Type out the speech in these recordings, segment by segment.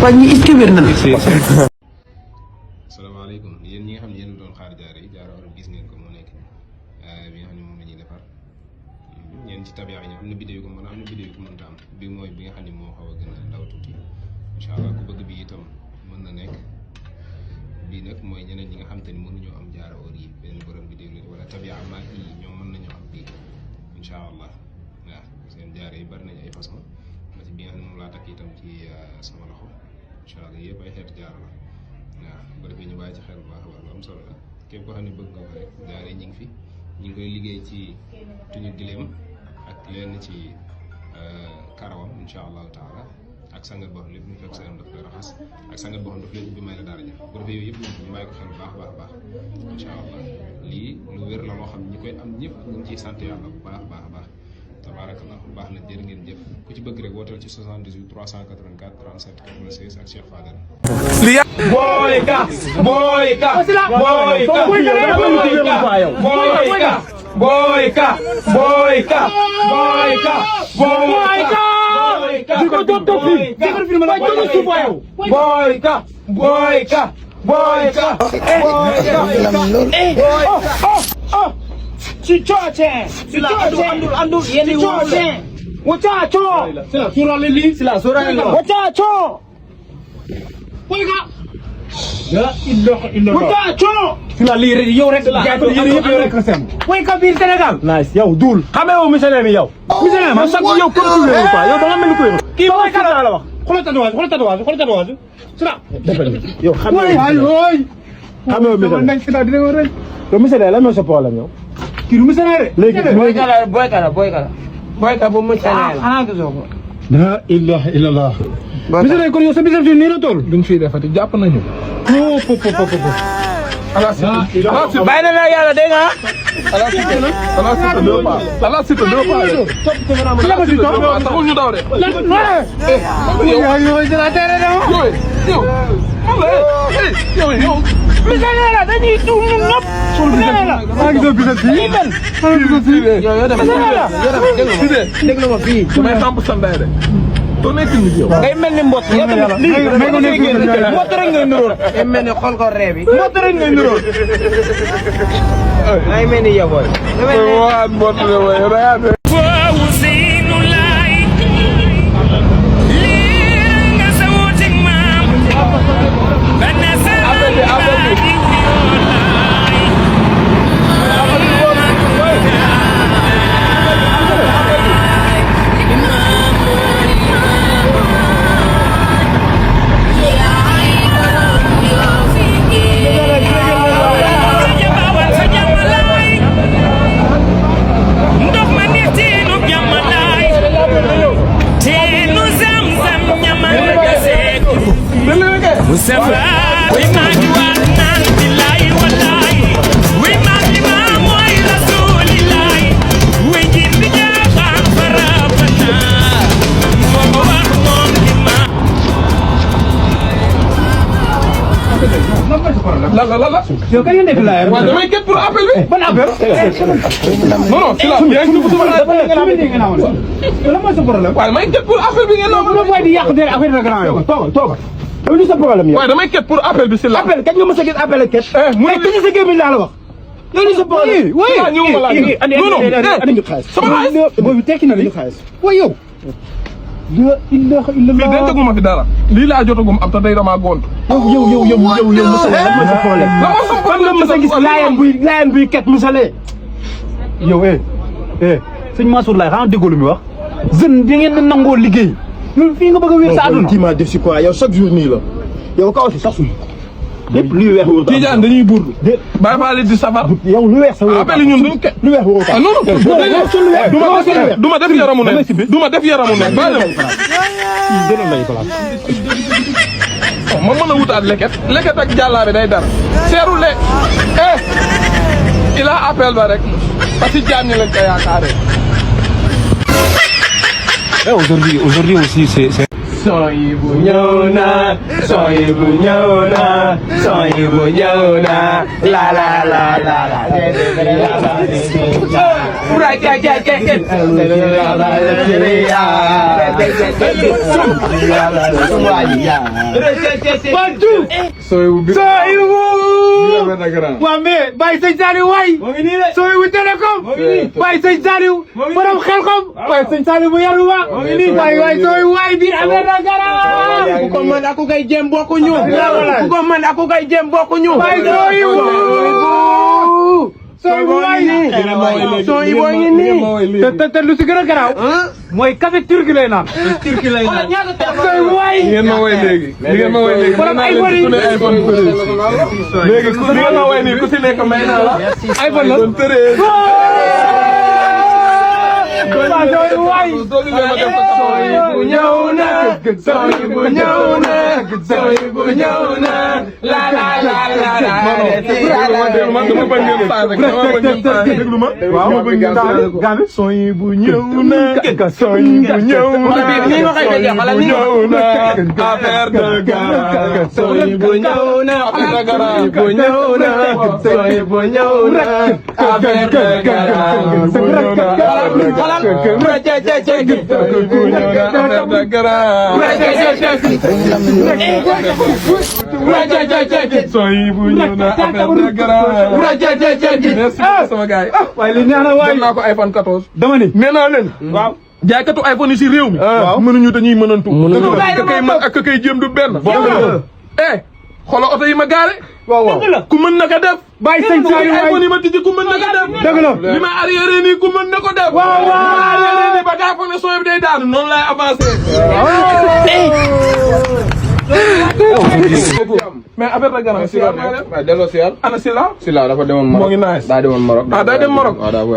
waa ñi it wér na. asalaamaaleykum yéen ñi nga xam ne yéen doon xaar jaare yi jaara war gis ngeen ko moo nekk bi nga xam ne moom la ñuy defar ñeen ci tabiya yi am na vidéo ko mën a am na vidéo ko mënta am bi mooy bi nga xam ne moo xaw a gën a ndaw tuuti incha allah ku bëgg bi itam mën na nekk bii nag mooy ñeneen ñi nga xam te ni mënuñoo am jaara or yi benn borom vidéo la wala tabiya maag yi ñoom mën nañoo am bii incha allah waaw seen jaare yi bari nañ ay façon ba ci bi nga xam ne moom laa takk itam ci sama loxo incha allah yëpp ay xeetu jaara la waaw bu ko defee ñu bàyyi ci xel bu baax a baax lu am solo la képp koo xam ne bëgg nga ko rek jaare ñi ngi fi ñu ngi koy liggéey ci tuñu gileem ak lenn ci karawam incha allahu taala ak sangat boo xam ne lépp ñu fekk sa daf koy raxas ak sangat boo xam daf leen ubbi may la dara ja bu defee yooyu yëpp ñu bàyyi ko xel bu baax a baax incha allah lii lu wér la loo xam ñi koy am ñëpp ñu ngi ciy sant yàlla bu baax a baax tabaarakallah baax na jërë ngeen jëf ku ci bëgg rek wooteel ci 78 384 37 96 ak Cheikh Fadel. Boyka boyka boyka boyka boyka boyka boyka boyka diko dotto fi diko film la boyka boyka boyka boyka Ciccioce andul yeni wuce wucaco sila surale li sila surale li wucaco boyka la ilaha illallah wucaco sila li yow rek jaay yene yep yow rek la sem boyka biir Sénégal nice yow dul xamé wo misale mi yow misale ma sax yow ko dul quoi yow da nga mel ko ki boyka la wax xoolal tatouage sila defal yow xamé ay xamé wo misale nañ sila dina rek yow misale la mo sa problème yow kii lu mu sénéere léegi boyka bu mu sénéere xanaa gisoo ko la ilaha illallah misale kon yow sa bisam nii la toll duñ fi defati jàpp nañu bàyyi na la yàlla dégg nga ala sita deux pas taxul ñu daw de yow misale la dañuy tuum ñun ñëpp maa ngi doon bisal fii yow dem déglu ma fii damay samp sa mbay de to nekk ni yow ngay mel ni mbott yow tamit lii mbott rek ngay nuróol ngay mel ni xol ko ree bi mbott rek ngay nuróol ngay mel ni yow boy waa mbott la way la yow kañ nekk la waaw damay ket pour appel bi ban appel non si la yaa ngi ci la mooy sa problème waaw damay ket pour appel bi ngeen no di yàq der affaire de grand yow toogal yow li sa problème yow waaw damay ket pour appel bi si la appel kañ nga mës a gis appel ak ket mu ne ci sa gémmiñ laa la wax yow li sa problème oui ñëw ma la non andi ñu xaalis sama xaalis boobu tekki na li xaalis way yow la ilaha illallah mais déguma fi dara lii laa jotagum am te day dama gont yow musale lan mooy sa problème fan nga mës a gis laayeen buy ket musale yow sëñ Mansour Laye xanaa déggoo lu muy wax jeune di ngeen di nangoo liggéey loolu fii nga bëgg a wér sa àdduna kii ma def si quoi yow chaque jour nii la yow kaw si sax suy lépp luy weex wóor Tidiane dañuy burdu bàyyi faa di safar yow lu weex sa wóor appel ñun duñ ke lu weex wóor ah non duma def yaramu ne duma def yaramu ne bàyyi gënal lay place ma mën a wutaat leket ak jàllaabe day dara seeru le il a appel ba rek parce que jaam ñi lañ ko yaakaare aujourd'hui aussi c'est Soyibu ñëw na Soyibu ñëw na Soyibu ñëw na la la la la la right waaw mais Baye Sëñ Saliou waay sooy wu télécom Baye Sëñ Saliou borom xelkom Baye Sëñ Saliou bu yaru wa waay sooy waay biir affaire la garaaw ku ko mën ak ku koy jéem bokkuñu ku ko mën ak ku koy jéem bokkuñu Baye sooy wu sooy waay sooy boo ngi nii te lu si gën a garaaw mooy café turc lay naan sooy waay ngeen ma woy léegi borom iPhone yi léegi ku ngeen ma woy nii ku si nekk may naa la iPhone la sooy waay bu ñëw na sooy bu ñëw na sooy bu ñëw na la la la la man dama bëgg ngeen saa rek dama bëgg ngeen saa déglu ma waaw bëgg ngeen saa sooy bu ñëw na sooy bu ñëw na affaire de gara sooy bu ñëw na affaire de gara bu ñëw na sooy bu ñëw na affaire de gara bu ñëw na sooy bu ñëw na affaire de gara merci sama gars yi waaye li neex na waay naa ko iPhone 14 dama ni nee naa leen waaw jaaykatu iPhone yi si réew mi mënuñu dañuy mënantu ka kay mën ak ka kay jéem du benn xoolal oto yi ma gaare waaw ku mën na ko def Baye Sëñ Saliou waay iPhone yi ma tijji ku mën na ko def dëgg la li ma arrière nii ku mën na ko def waaw arrière nii ba gaa foog ne sooy bi day daanu noonu laay avancé mais affaire de gara si waaw delloo si yàlla. ana Sila Sila dafa demoon Maroc moo ngi nice daa demoon Maroc. daa dem Maroc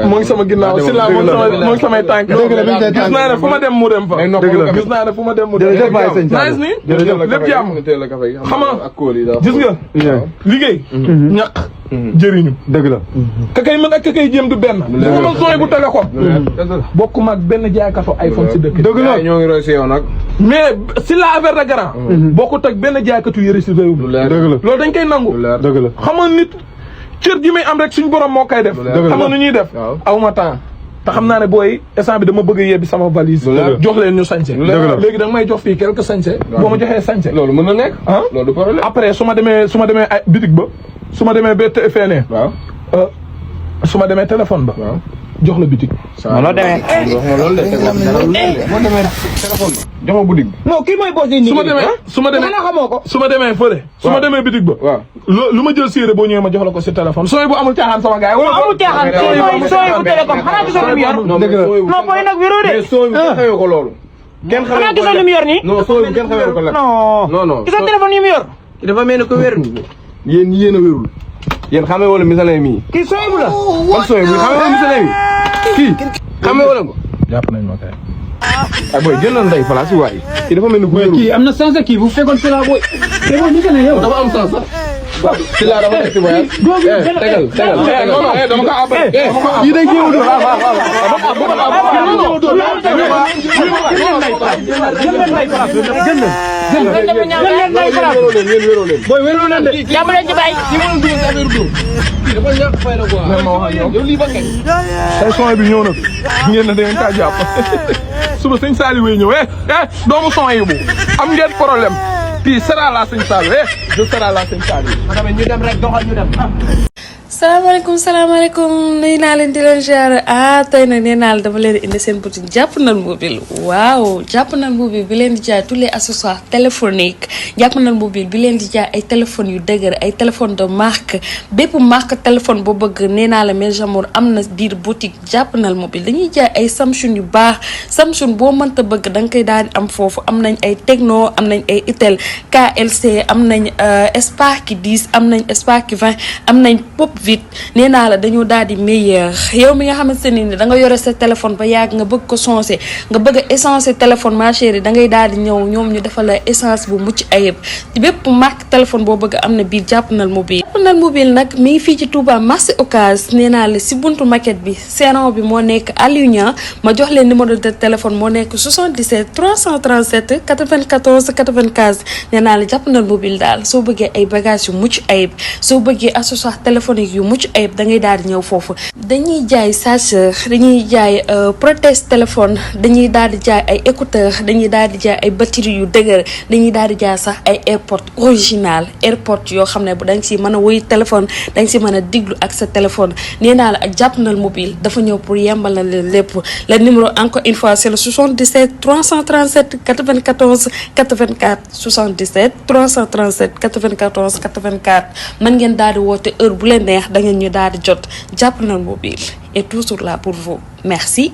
moo ngi sama ginnaaw Sila moo ngi samay tànk gis naa ne fu ma dem mu dem fa gis naa ne fu ma dem mu dem nice ni lépp jàmm xam nga gis nga liggéey ñaq jëriñu dëgg la ka kay mën ak ka kay jéem du benn xamal sooy bu télécom bokkuma ak benn jaaykatu iPhone si dëkk dëgg la ñoo ngi roy si yow nag. mais Sila affaire de grand bokkut ak benn jaaykatu yëre si réew mi dëgg la loolu dañ koy nangu dëgg la xam nga nit cër ji may am rek suñu borom moo koy def xam nga nu ñuy def awma temps te xam naa ne booy instant bi dama bëgg a yebbi sama valise jox leen ñu sañse léegi da nga may jox fii quelques sañse boo ma joxee sañse loolu mën na nekk. ah loolu du problème. après su ma demee ay bitig ba su ma demee BTFN waaw. su ma demee téléphone ba jox la bitig mënoo demee wax nga loolu de. moo demee téléphone ba. jox ma boutique bi. non kii mooy boss yi nii su ma demee fële su ma demee bitig ba waaw. lu ma jël séeré boo ñëwee ma jox la ko si téléphone sooy bu amul caaxaan sama gars yi wala amul caaxaan sooy bu télécom xanaa gisoo lu mu yor non non booy nag wéroo de mais sooy bu kenn xamee ko loolu. kenn xamee xanaa ko gisoo lu mu yor nii non sooy bu kenn xamee ko la. non non. gisoo téléphone yi mu yor dafa mel ni ko wérul. yéen a wérul. yéen xamee wala misalee mii. kii sooy bu la kon sooy bu xamee wala misalee mii. kii xamee wala ko. jàpp nañ ma kay ay booy jël na ndey place waay. kii dafa mel ni ku wérul. kii am na sens kii bu fekkoon si la booy te boo ñu gën a yow dafa am sens sax. si laa dafa nekk si voyage. tegal. non non dama ko abal kii day jéem a doon. booy wéru leen de jàmm leen ci bàyyi tey son bi ñëw na ngeen ne da ngeen kaa jàpp suba sëñ Saliou wee ñëw doomu son yi bu am ngeen problème kii sera la sëñ Saliou je sera la sëñ Saliou ñu dem rek doxal ñu dem salaamaaleykum nuyu naa leen di leen ziar tey nag nee naa la dama leen indi seen boutique Jàppandal mobile waaw Jàppandal mobile bi leen di jaay tous les accessoires téléphoniques Jàppandal mobile bi leen di jaay ay téléphones yu dëgër ay téléphones de marque bépp marque téléphone boo bëgg nee naa la mes amour am na biir boutique Jàppandal mobile dañuy jaay ay Samsung yu baax Samsung boo mënta bëgg da nga koy daal di am foofu am nañ ay Tecno am nañ ay Itel KLC am nañ Spark 10 am nañ Spark 20 am nañ Pop nee naa la dañoo daal di meilleur yow mi nga xamante ne ni da nga yore sa téléphone ba yàgg nga bëgg ko changer nga bëgg a essencer téléphone ma chérie da ngay daal di ñëw ñoom ñu defal la essence bu mucc ayib ci bépp marque téléphone boo bëgg am na biir Jàppandal mobile. Jàppandal mobile nag mi ngi fii ci Touba marché Ocass nee naa la si buntu maquette bi seeron bi moo nekk Aliou Niang ma jox leen numéro de téléphone moo nekk 77 337 94 95 nee naa la Jàppandal mobile daal soo bëggee ay bagages yu mucc ayib soo bëggee accessoire téléphonique yu mucc ayib da ngay daal di ñëw foofu. dañuy jaay chargeur dañuy jaay protège téléphone dañuy daal di jaay ay écouteur dañuy daal di jaay ay batterie yu dëgër dañuy daal di jaay sax ay airpod original airpod yoo xam ne bu da nga si mën a wuy téléphone da nga si mën a diglu ak sa téléphone nee naa la ak Jàppandal mobile dafa ñëw pour yembalal leen lépp le numéro encore une fois c'est le 77 337 94 84 77 337 94 84 mën ngeen daal di woote heure bu leen neex da ngeen ñu daal di jot Jàppandal mobile est toujours là pour vous merci.